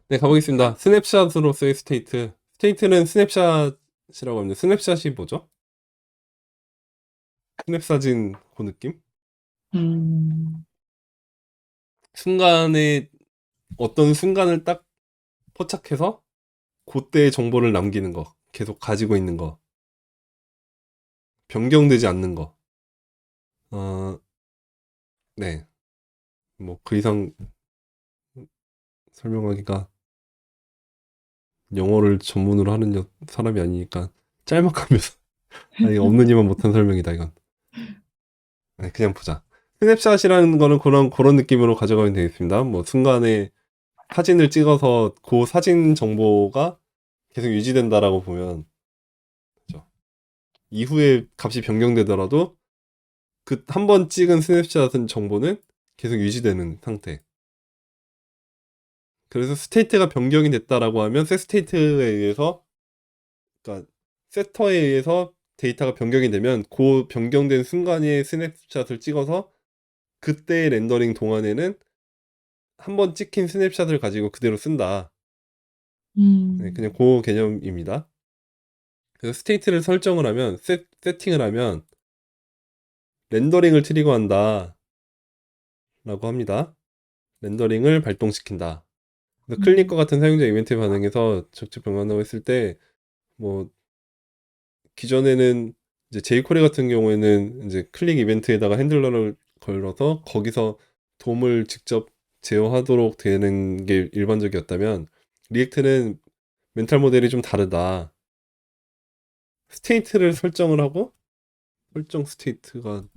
네, 가보겠습니다. 스냅샷으로서의 스테이트. 스테이트는 스냅샷이라고 합니다. 스냅샷이 뭐죠? 스냅 사진 그 느낌? 음, 순간에 어떤 순간을 딱 포착해서 그때의 정보를 남기는 거. 계속 가지고 있는 거. 변경되지 않는 거. 어, 네. 뭐 그 이상 설명하기가 영어를 전문으로 하는 사람이 아니니까 짤막하면서 아니 없는 이만 못한 설명이다 이건. 네, 그냥 보자. 스냅샷이라는 거는 그런 느낌으로 가져가면 되겠습니다. 뭐 순간에 사진을 찍어서 그 사진 정보가 계속 유지된다라고 보면 그죠. 이후에 값이 변경되더라도 그 한 번 찍은 스냅샷은 정보는 계속 유지되는 상태. 그래서 스테이트가 변경이 됐다라고 하면 set 스테이트에 의해서 그러니까 세터에 의해서 데이터가 변경이 되면 그 변경된 순간에 스냅샷을 찍어서 그때의 렌더링 동안에는 한 번 찍힌 스냅샷을 가지고 그대로 쓴다. 네, 음, 그냥 그 개념입니다. 그래서 스테이트를 설정을 하면 세팅을 하면 렌더링을 트리거한다 라고 합니다. 렌더링을 발동시킨다. 그래서 클릭과 음, 같은 사용자 이벤트 반응에서 적절 변환을 했을 때 뭐 기존에는 이제 제이코리 같은 경우에는 이제 클릭 이벤트에다가 핸들러를 걸어서 거기서 돔을 직접 제어하도록 되는 게 일반적이었다면 리액트는 멘탈 모델이 좀 다르다. 스테이트를 설정을 하고 설정 스테이트를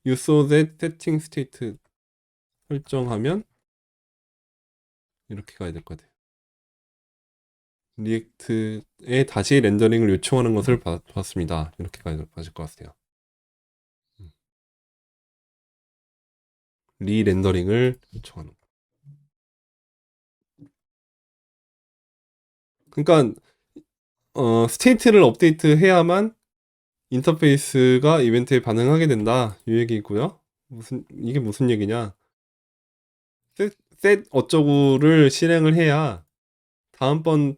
use that setting state 설정하면 이렇게 가야 될 것 같아요. 리액트에 다시 렌더링을 요청하는 것을 봤습니다. 이렇게 가질 것 같아요. 음. 리렌더링을 요청하는 거. 그러니까 스테이트를 업데이트 해야만 인터페이스가 이벤트에 반응하게 된다. 이 얘기고요. 이게 무슨 얘기냐? 셋 어쩌고를 실행을 해야 다음번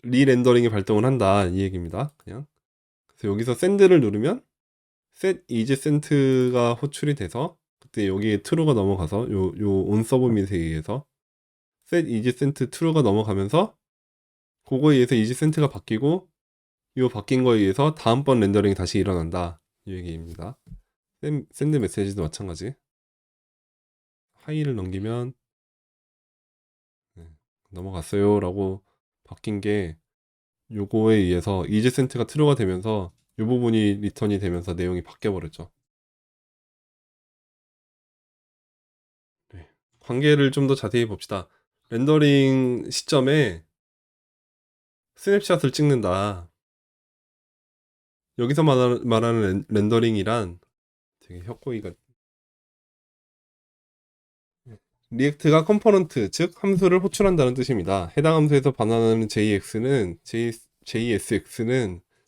리렌더링이 발동을 한다. 이 얘기입니다. 그냥. 그래서 여기서 샌드를 누르면 set is sent가 호출이 돼서 그때 여기에 true가 넘어가서 요 on 서브밋에 의해서 set is sent true가 넘어가면서 그거에 의해서 is sent가 바뀌고 요 바뀐 거에 의해서 다음번 렌더링이 다시 일어난다. 이 얘기입니다. 샌드 메시지도 마찬가지. 하이를 넘기면 네, 넘어갔어요 라고 바뀐 게 요거에 의해서 is sent가 true가 되면서 요 부분이 리턴이 되면서 내용이 바뀌어 버렸죠. 네. 관계를 좀 더 자세히 봅시다. 렌더링 시점에 스냅샷을 찍는다. 여기서 말하는 렌더링이란 되게 혁고이가 리액트가 컴포넌트, 즉 함수를 호출한다는 뜻입니다. 해당 함수에서 반환하는 JSX는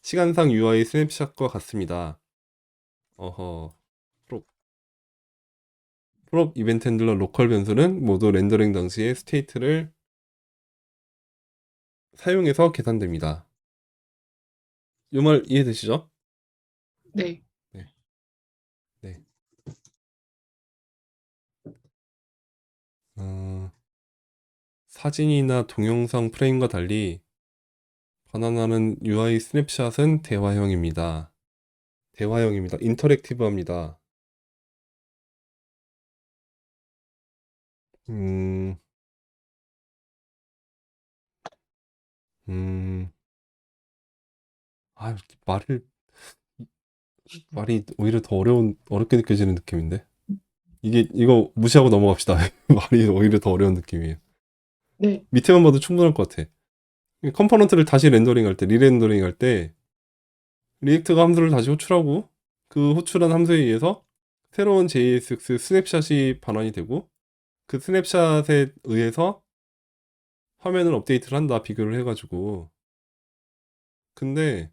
시간상 UI 스냅샷과 같습니다. 어허, 프롭, 프롭 이벤트 핸들러 로컬 변수는 모두 렌더링 당시의 스테이트를 사용해서 계산됩니다. 이 말 이해되시죠? 네. 네, 네. 어, 사진이나 동영상 프레임과 달리 반환하는 UI 스냅샷은 대화형입니다. 대화형입니다. 인터랙티브합니다. 음, 음, 아, 말이 오히려 더 어렵게 느껴지는 느낌인데. 이거 무시하고 넘어갑시다. 말이 오히려 더 어려운 느낌이에요. 네. 밑에만 봐도 충분할 것 같아. 컴포넌트를 다시 렌더링 할 때, 리렌더링 할 때, 리액트가 함수를 다시 호출하고, 그 호출한 함수에 의해서 새로운 JSX 스냅샷이 반환이 되고, 그 스냅샷에 의해서 화면을 업데이트를 한다, 비교를 해가지고. 근데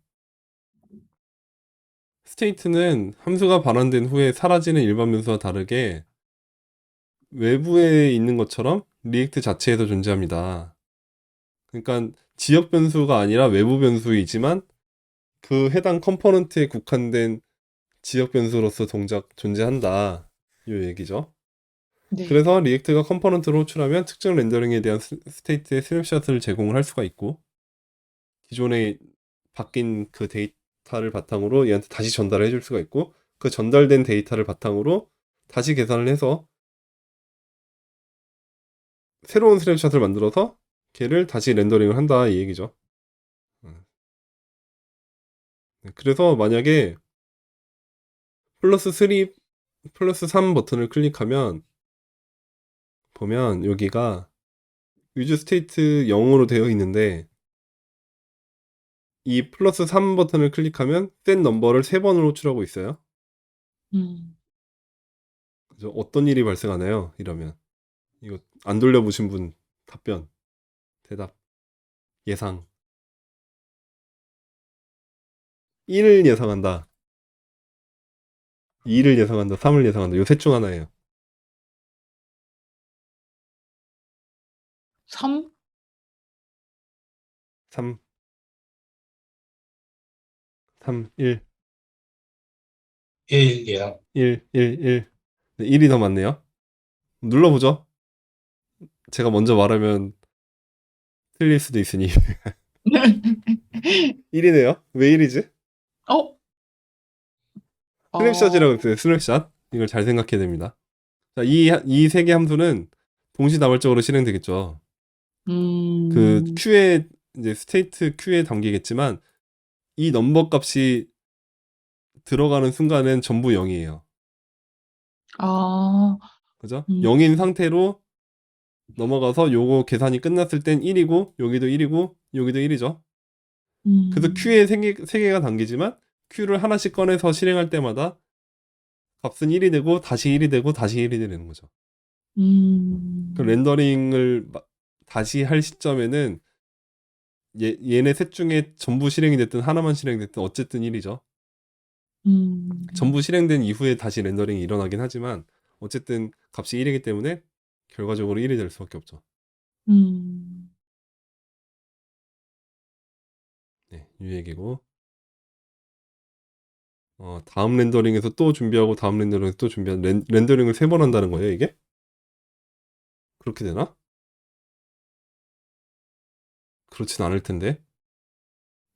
스테이트는 함수가 반환된 후에 사라지는 일반 변수와 다르게 외부에 있는 것처럼 리액트 자체에도 존재합니다. 그러니까 지역 변수가 아니라 외부 변수이지만 그 해당 컴포넌트에 국한된 지역 변수로서 동작 존재한다. 이 얘기죠. 네. 그래서 리액트가 컴포넌트로 호출하면 특정 렌더링에 대한 스테이트의 스냅샷을 제공을 할 수가 있고 기존에 바뀐 그 데이터를 바탕으로 얘한테 다시 전달을 해줄 수가 있고 그 전달된 데이터를 바탕으로 다시 계산을 해서 새로운 스냅샷을 만들어서 걔를 다시 렌더링을 한다 이 얘기죠. 그래서 만약에 플러스 3, 플러스 3 버튼을 클릭하면 보면 여기가 유즈 스테이트 0으로 되어 있는데 이 플러스 3 버튼을 클릭하면 set 넘버를 3번을 호출하고 있어요. 음, 그래서 어떤 일이 발생하나요? 이러면 이거 안 돌려보신 분 답변, 대답, 예상 1을 예상한다, 2를 예상한다, 3을 예상한다. 요 셋 중 하나예요. 3? 3, 3, 1, 1이요. 1, 1, 1. 1이 더 많네요. 눌러보죠. 제가 먼저 말하면 틀릴 수도 있으니 1이네요. 왜 1이지? 어? 스냅샷이라고 했어요. 스냅샷. 이걸 잘 생각해야 됩니다. 자, 이 세 개 함수는 동시다발적으로 실행되겠죠. 그 음, Q에 이제 스테이트 Q에 담기겠지만 이 넘버 값이 들어가는 순간엔 전부 0이에요. 아, 그죠? 음, 0인 상태로 넘어가서 요거 계산이 끝났을 땐 1이고 여기도 1이고 여기도 1이죠. 그래서 음, Q에 세 개가 담기지만 Q를 하나씩 꺼내서 실행할 때마다 값은 1이 되고 다시 1이 되고 다시 1이 되는 거죠. 그 음, 렌더링을 다시 할 시점에는 얘네 셋 중에 전부 실행이 됐든 하나만 실행됐든 어쨌든 1이죠. 전부 실행된 이후에 다시 렌더링이 일어나긴 하지만 어쨌든 값이 1이기 때문에 결과적으로 1이 될 수밖에 없죠. 음, 네, 이 얘기고 다음 렌더링에서 또 준비하고 다음 렌더링에서 또 준비한 렌더링을 3번 한다는 거예요, 이게? 그렇게 되나? 그렇진 않을 텐데.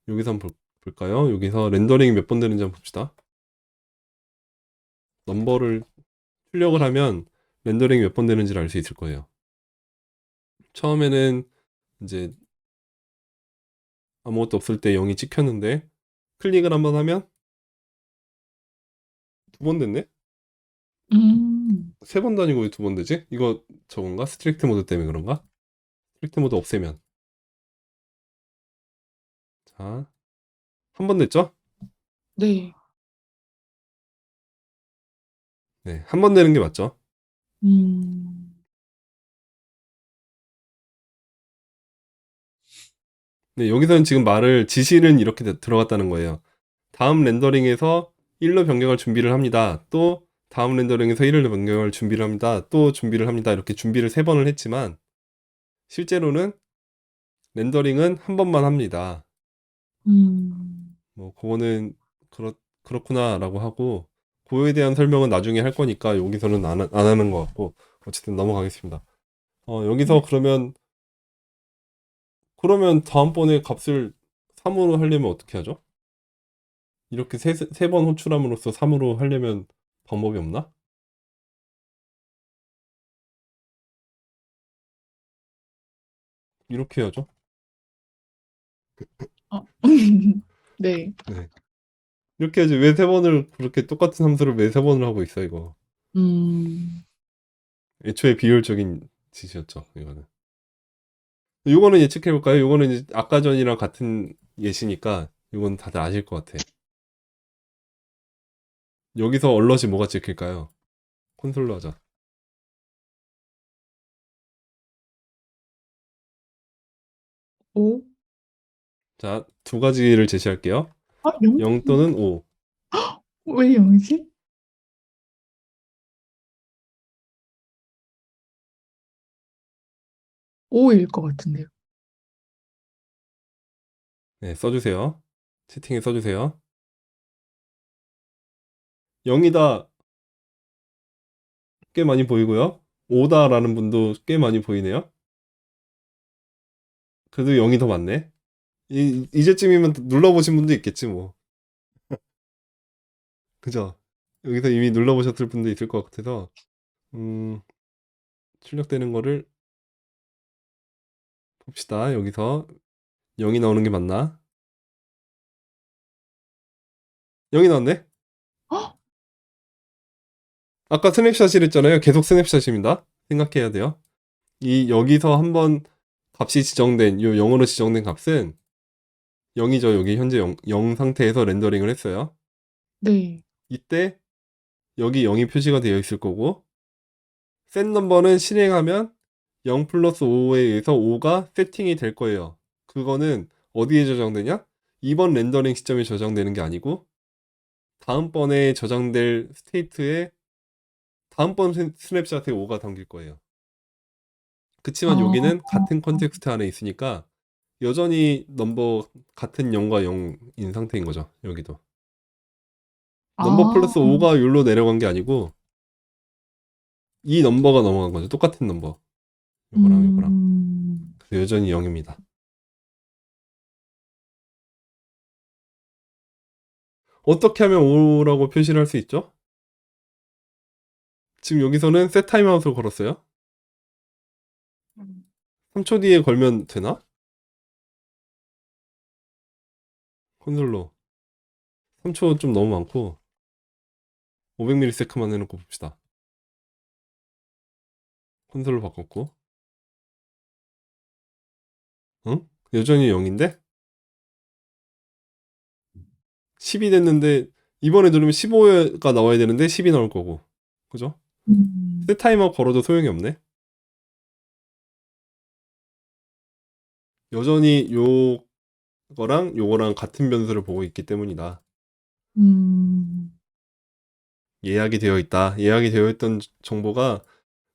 여기서 한번 볼까요? 여기서 렌더링이 몇 번 되는지 한번 봅시다. 넘버를 출력을 하면 렌더링이 몇 번 되는지를 알 수 있을 거예요. 처음에는 이제 아무것도 없을 때 0이 찍혔는데 클릭을 한번 하면 2번 됐네? 음, 3번도 아니고 왜 2번 되지? 이거 저건가? 스트릭트 모드 때문에 그런가? 스트릭트 모드 없애면 자, 한 번 됐죠? 네. 네, 한 번 되는 게 맞죠? 음, 네, 여기서는 지금 말을 지시는 이렇게 들어갔다는 거예요. 다음 렌더링에서 1로 변경할 준비를 합니다. 또 다음 렌더링에서 1로 변경할 준비를 합니다. 또 준비를 합니다. 이렇게 준비를 3번을 했지만 실제로는 렌더링은 한 번만 합니다. 뭐 그거는 그렇구나라고 하고 그거에 대한 설명은 나중에 할 거니까 여기서는 안 하는 것 같고 어쨌든 넘어가겠습니다. 여기서 네. 그러면 다음번에 값을 3으로 하려면 어떻게 하죠? 이렇게 세 번 호출함으로써 3으로 하려면 방법이 없나? 이렇게 해야죠. 어, 네. 네. 이렇게 해야지. 왜 세 번을 그렇게 똑같은 함수를 왜 세 번을 하고 있어 이거. 음, 애초에 비효율적인 짓이었죠. 이거는. 이거는 예측해 볼까요? 이거는 이제 아까 전이랑 같은 예시니까 이건 다들 아실 것 같아. 여기서 얼럿이 뭐가 찍힐까요? 콘솔로 하자. 오? 자, 두 가지를 제시할게요. 아, 0? 0 또는 5. 왜 0이지? 5일 것 같은데요. 네, 써주세요. 채팅에 써주세요. 0이다 꽤 많이 보이고요. 5다라는 분도 꽤 많이 보이네요. 그래도 0이 더 많네. 이제쯤이면 눌러보신 분도 있겠지 뭐. 그죠? 여기서 이미 눌러보셨을 분도 있을 것 같아서 음, 출력되는 거를 봅시다. 여기서 0이 나오는 게 맞나? 0이 나왔네? 헉! 아까 스냅샷이 했잖아요. 계속 스냅샷입니다. 생각해야 돼요. 여기서 한번 값이 지정된, 요 0으로 지정된 값은 0이죠. 여기 현재 0 상태에서 렌더링을 했어요. 네. 이때 여기 0이 표시가 되어 있을 거고, 셋 넘버는 실행하면 0 플러스 5에 의해서 5가 세팅이 될 거예요. 그거는 어디에 저장되냐? 이번 렌더링 시점에 저장되는 게 아니고, 다음번에 저장될 스테이트에 다음번 스냅샷에 5가 담길 거예요. 그치만 아, 여기는 같은 컨텍스트 안에 있으니까 여전히 넘버 같은 0과 0인 상태인 거죠. 여기도. 넘버 아, 플러스 5가 여기로 내려간 게 아니고 이 넘버가 넘어간 거죠. 똑같은 넘버. 요거랑 요거랑. 그래서 여전히 0입니다. 어떻게 하면 5라고 표시를 할 수 있죠? 지금 여기서는 셋 타임아웃을 걸었어요. 3초 뒤에 걸면 되나? 콘솔로. 3초 좀 너무 많고 500ms만 해놓고 봅시다. 콘솔로 바꿨고. 응? 여전히 0인데? 10이 됐는데 이번에 누르면 15가 나와야 되는데 10이 나올 거고. 그죠? 셋 타임아웃 걸어도 소용이 없네. 여전히 요거랑 요거랑 같은 변수를 보고 있기 때문이다. 음, 예약이 되어 있다. 예약이 되어 있던 정보가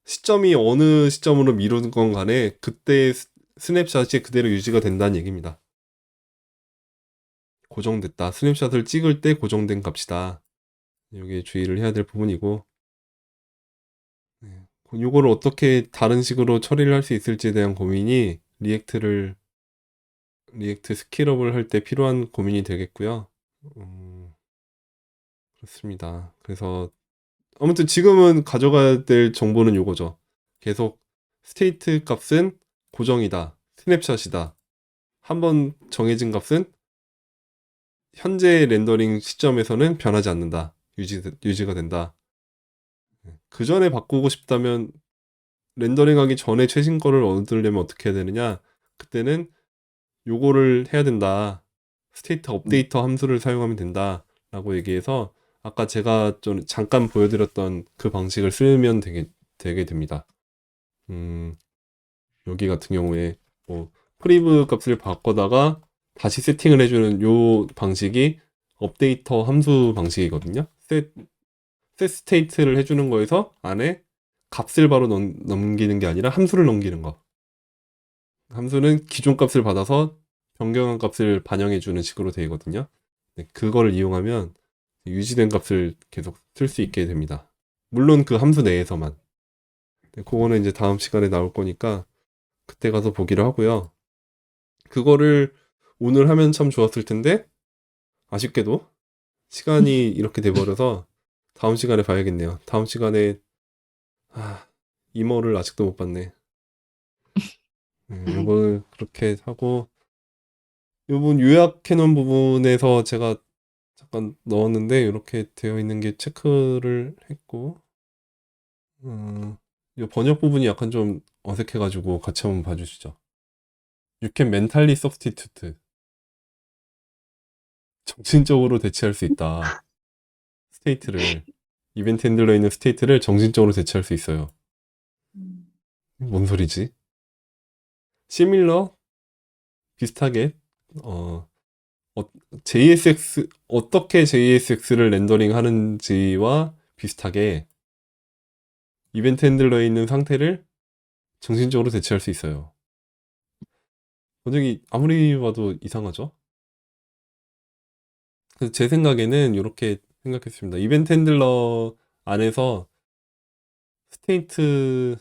시점이 어느 시점으로 미룬 건 간에 그때 스냅샷이 그대로 유지가 된다는 얘기입니다. 고정됐다. 스냅샷을 찍을 때 고정된 값이다. 여기에 주의를 해야 될 부분이고, 네. 요거를 어떻게 다른 식으로 처리를 할 수 있을지에 대한 고민이 리액트 스킬업을 할 때 필요한 고민이 되겠고요. 그렇습니다. 그래서 아무튼 지금은 가져가야 될 정보는 요거죠. 계속 스테이트 값은 고정이다. 스냅샷이다. 한번 정해진 값은 현재 렌더링 시점에서는 변하지 않는다. 유지가 된다. 그 전에 바꾸고 싶다면 렌더링하기 전에 최신 거를 얻으려면 어떻게 해야 되느냐? 그때는 요거를 해야 된다. 스테이트 업데이터 함수를 사용하면 된다. 라고 얘기해서 아까 제가 좀 잠깐 보여드렸던 그 방식을 쓰면 되게 됩니다. 음, 여기 같은 경우에 뭐 프리브 값을 바꿔다가 다시 세팅을 해주는 요 방식이 업데이터 함수 방식이거든요. 셋 스테이트를 해주는 거에서 안에 값을 바로 넘기는 게 아니라 함수를 넘기는 거. 함수는 기존 값을 받아서 변경한 값을 반영해주는 식으로 되거든요. 네, 그거를 이용하면 유지된 값을 계속 쓸 수 있게 됩니다. 물론 그 함수 내에서만. 네, 그거는 이제 다음 시간에 나올 거니까 그때 가서 보기로 하고요. 그거를 오늘 하면 참 좋았을 텐데 아쉽게도 시간이 이렇게 돼버려서 다음 시간에 봐야겠네요. 다음 시간에 아, 이모를 아직도 못 봤네. 요걸 그렇게 하고 요번 요약해 놓은 부분에서 제가 잠깐 넣었는데 이렇게 되어 있는 게 체크를 했고 요 번역 부분이 약간 좀 어색해가지고 같이 한번 봐주시죠. You can mentally substitute. 정신적으로 대체할 수 있다. 스테이트를 이벤트 핸들러에 있는 스테이트를 정신적으로 대체할 수 있어요. 뭔 소리지? 시밀러 비슷하게 어, JSX 어떻게 JSX를 렌더링 하는지와 비슷하게 이벤트 핸들러에 있는 상태를 정신적으로 대체할 수 있어요. 굉장히 아무리 봐도 이상하죠? 그래서 제 생각에는 이렇게 생각했습니다. 이벤트 핸들러 안에서 스테이트가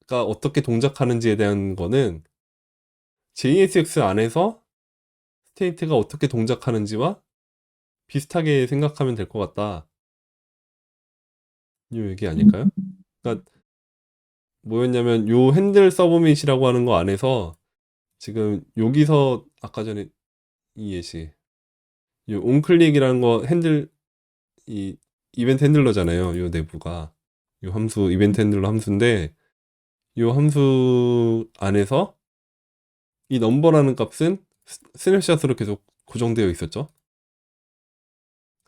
어떻게 동작하는지에 대한 거는 JSX 안에서 스테이트가 어떻게 동작하는지와 비슷하게 생각하면 될 것 같다. 이 얘기 아닐까요? 음, 그러니까 뭐였냐면 요 핸들 서브밋이라고 하는 거 안에서 지금 여기서 아까 전에 이 예시 요 온클릭이라는 거 핸들 이 이벤트 핸들러잖아요. 요 내부가 요 함수 이벤트 핸들러 함수인데 요 함수 안에서 이 넘버라는 값은 스냅샷으로 계속 고정되어 있었죠.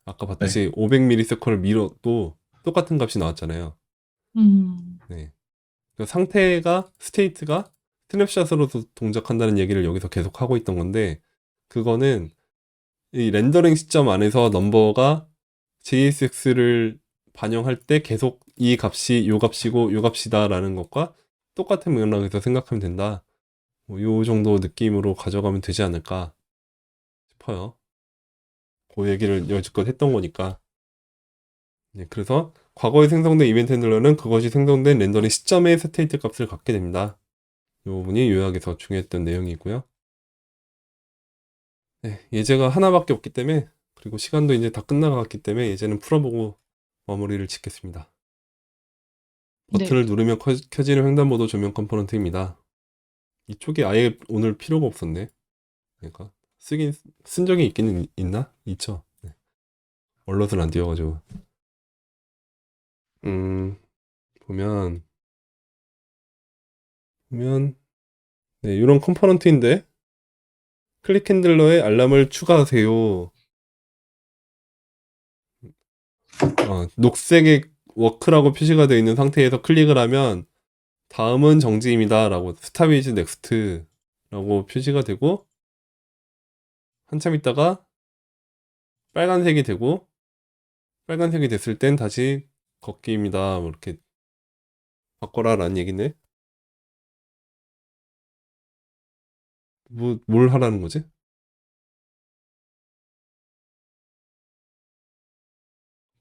아까 네. 봤듯이 500ms를 밀어도 똑같은 값이 나왔잖아요. 음, 네. 그 상태가 스테이트가 스냅샷으로도 동작한다는 얘기를 여기서 계속 하고 있던 건데 그거는 이 렌더링 시점 안에서 넘버가 JSX를 반영할 때 계속 이 값이 요 값이고 요 값이다라는 것과 똑같은 맥락에서 생각하면 된다. 뭐요 정도 느낌으로 가져가면 되지 않을까 싶어요. 그 얘기를 여지껏 했던 거니까. 네, 그래서 과거에 생성된 이벤트 핸들러는 그것이 생성된 렌더링 시점의 스테이트 값을 갖게 됩니다. 이 부분이 요약에서 중요했던 내용이고요. 네, 예제가 하나밖에 없기 때문에 그리고 시간도 이제 다 끝나갔기 때문에 예제는 풀어보고 마무리를 짓겠습니다. 네. 버튼을 누르면 켜지는 횡단보도 조명 컴포넌트입니다. 이쪽이 아예 오늘 필요가 없었네. 그러니까 쓴 적이 있기는 있나? 있죠. 네. 얼럿은 안 띄워가지고. 음, 보면 보면 네, 이런 컴포넌트인데 클릭 핸들러에 알람을 추가하세요. 녹색의 워크라고 표시가 되어 있는 상태에서 클릭을 하면 다음은 정지입니다 라고 스탑 이즈 넥스트 라고 표시가 되고 한참 있다가 빨간색이 되고 빨간색이 됐을 땐 다시 걷기입니다 뭐 이렇게 바꿔라 라는 얘기네. 뭘 하라는 거지?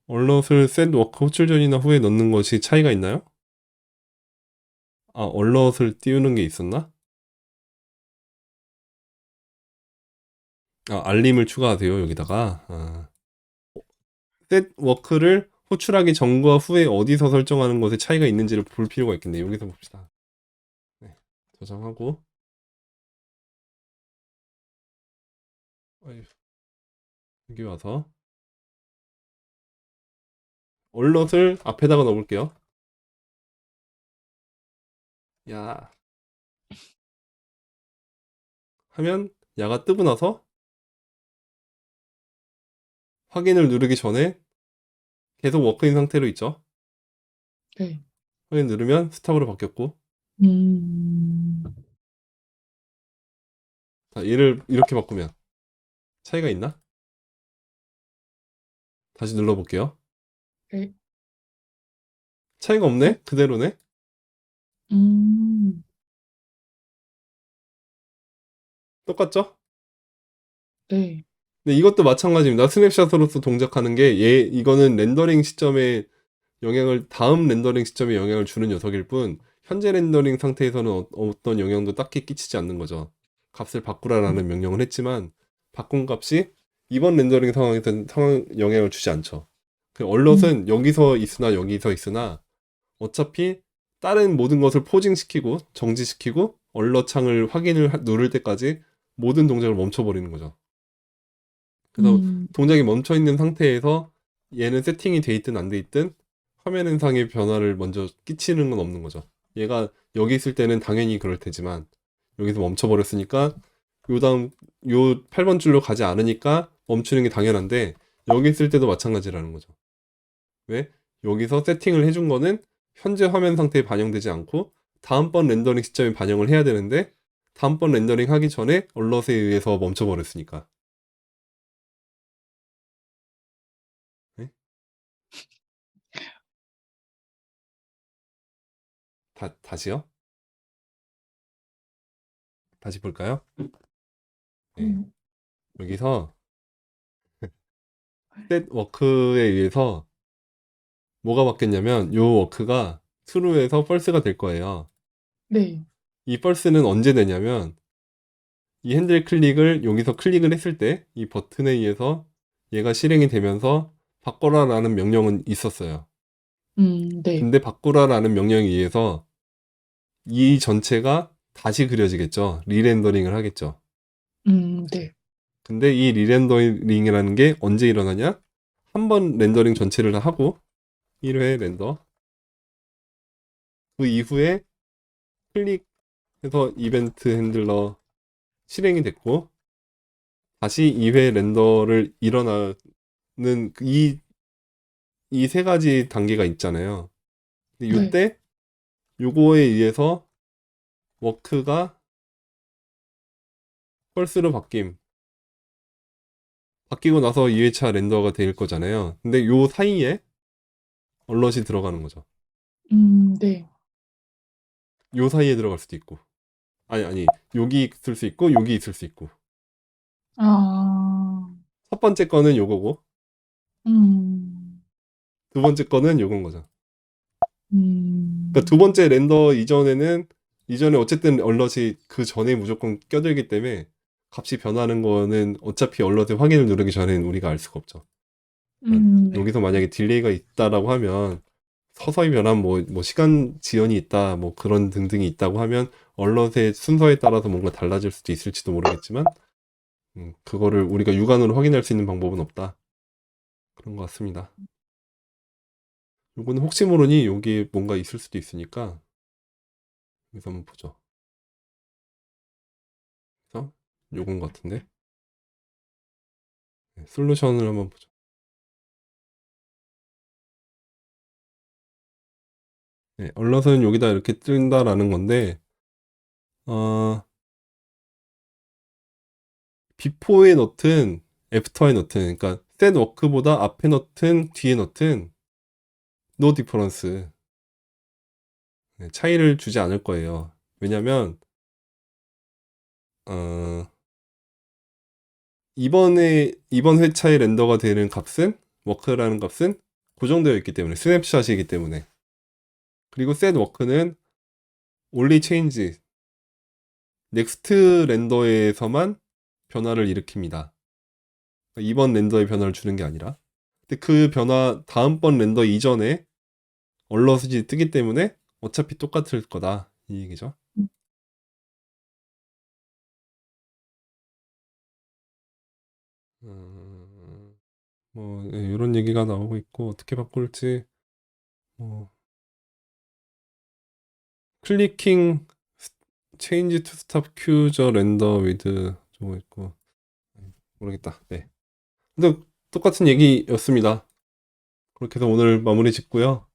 얼럿을 셋 워크 호출 전이나 후에 넣는 것이 차이가 있나요? 아, 얼럿을 띄우는 게 있었나? 아, 알림을 추가하세요 여기다가. 셋 워크를 호출하기 전과 후에 어디서 설정하는 것에 차이가 있는지를 볼 필요가 있겠네요. 여기서 봅시다. 네, 저장하고 어이, 여기 와서 얼럿을 앞에다가 넣어볼게요. 야 하면 야가 뜨고 나서 확인을 누르기 전에 계속 워크인 상태로 있죠. 네. 확인 누르면 스탑으로 바뀌었고 음, 자, 얘를 이렇게 바꾸면 차이가 있나? 다시 눌러볼게요. 네. 차이가 어? 없네? 그대로네? 음, 똑같죠? 네. 근데 이것도 마찬가지입니다. 스냅샷으로서 동작하는 게 이거는 렌더링 시점에 다음 렌더링 시점에 영향을 주는 녀석일 뿐, 현재 렌더링 상태에서는 어떤 영향도 딱히 끼치지 않는 거죠. 값을 바꾸라라는 명령을 했지만, 바꾼 값이 이번 렌더링 상황에서는 영향을 주지 않죠. 그 음, 얼럿은 여기서 있으나 여기서 있으나, 어차피 다른 모든 것을 포징시키고, 정지시키고, 얼럿 창을 누를 때까지 모든 동작을 멈춰버리는 거죠. 그래서 음, 동작이 멈춰 있는 상태에서 얘는 세팅이 돼 있든 안 돼 있든 화면 현상의 변화를 먼저 끼치는 건 없는 거죠. 얘가 여기 있을 때는 당연히 그럴 테지만 여기서 멈춰 버렸으니까 요 다음 요 8번 줄로 가지 않으니까 멈추는 게 당연한데 여기 있을 때도 마찬가지라는 거죠. 왜? 여기서 세팅을 해준 거는 현재 화면 상태에 반영되지 않고 다음번 렌더링 시점에 반영을 해야 되는데 다음번 렌더링 하기 전에 얼럿에 의해서 멈춰 버렸으니까 다시요? 다시 볼까요? 네. 음, 여기서 셋 워크에 의해서 뭐가 바뀌었냐면 요 워크가 true에서 false가 될 거예요. 네. 이 false는 언제 되냐면 이 핸들 클릭을 여기서 클릭을 했을 때 이 버튼에 의해서 얘가 실행이 되면서 바꿔라라는 명령은 있었어요. 네. 근데 바꾸라라는 명령에 의해서 이 전체가 다시 그려지겠죠. 리렌더링을 하겠죠. 네. 근데 이 리렌더링이라는 게 언제 일어나냐? 한 번 렌더링 전체를 다 하고 1회 렌더 그 이후에 클릭해서 이벤트 핸들러 실행이 됐고 다시 2회 렌더를 일어나는 이 세 가지 단계가 있잖아요. 근데 네. 이때 요거에 의해서 워크가 펄스로 바뀌고 나서 2회차 렌더가 될 거잖아요. 근데 요 사이에 얼럿이 들어가는 거죠. 네. 요 사이에 들어갈 수도 있고 아니 여기 있을 수 있고 여기 있을 수 있고 아, 첫 번째 거는 요거고 음, 두 번째 거는 요건 거죠. 그러니까 두 음, 번째 렌더 이전에 어쨌든 얼럿이 그 전에 무조건 껴들기 때문에 값이 변하는 거는 어차피 얼럿의 확인을 누르기 전에는 우리가 알 수가 없죠. 그러니까 네. 여기서 만약에 딜레이가 있다라고 하면 서서히 변한 뭐 시간 지연이 있다 뭐 그런 등등이 있다고 하면 얼럿의 순서에 따라서 뭔가 달라질 수도 있을지도 모르겠지만 그거를 우리가 육안으로 확인할 수 있는 방법은 없다. 그런 것 같습니다. 요거는 혹시 모르니 여기에 뭔가 있을 수도 있으니까 여기서 한번 보죠. 그래서 요건 것 같은데 네, 솔루션을 한번 보죠. 네, 얼럿은 여기다 이렇게 뜬다라는 건데 어, 비포에 넣든 애프터에 넣든 그러니까 셋 워크보다 앞에 넣든 뒤에 넣든 노 디퍼런스 차이를 주지 않을 거예요. 왜냐면 어, 이번 회차에 렌더가 되는 값은 워크라는 값은 고정되어 있기 때문에 스냅샷이기 때문에 그리고 셋 워크는 only change 넥스트 렌더에서만 변화를 일으킵니다. 이번 렌더에 변화를 주는 게 아니라 근데 그 변화 다음번 렌더 이전에 얼럿이 뜨기 때문에 어차피 똑같을 거다 이 얘기죠. 뭐 이런 얘기가 나오고 있고 어떻게 바꿀지 뭐 클리킹 change to stop queue the render with 저거 있고 모르겠다. 네. 근데 똑같은 얘기였습니다. 그렇게 해서 오늘 마무리 짓고요.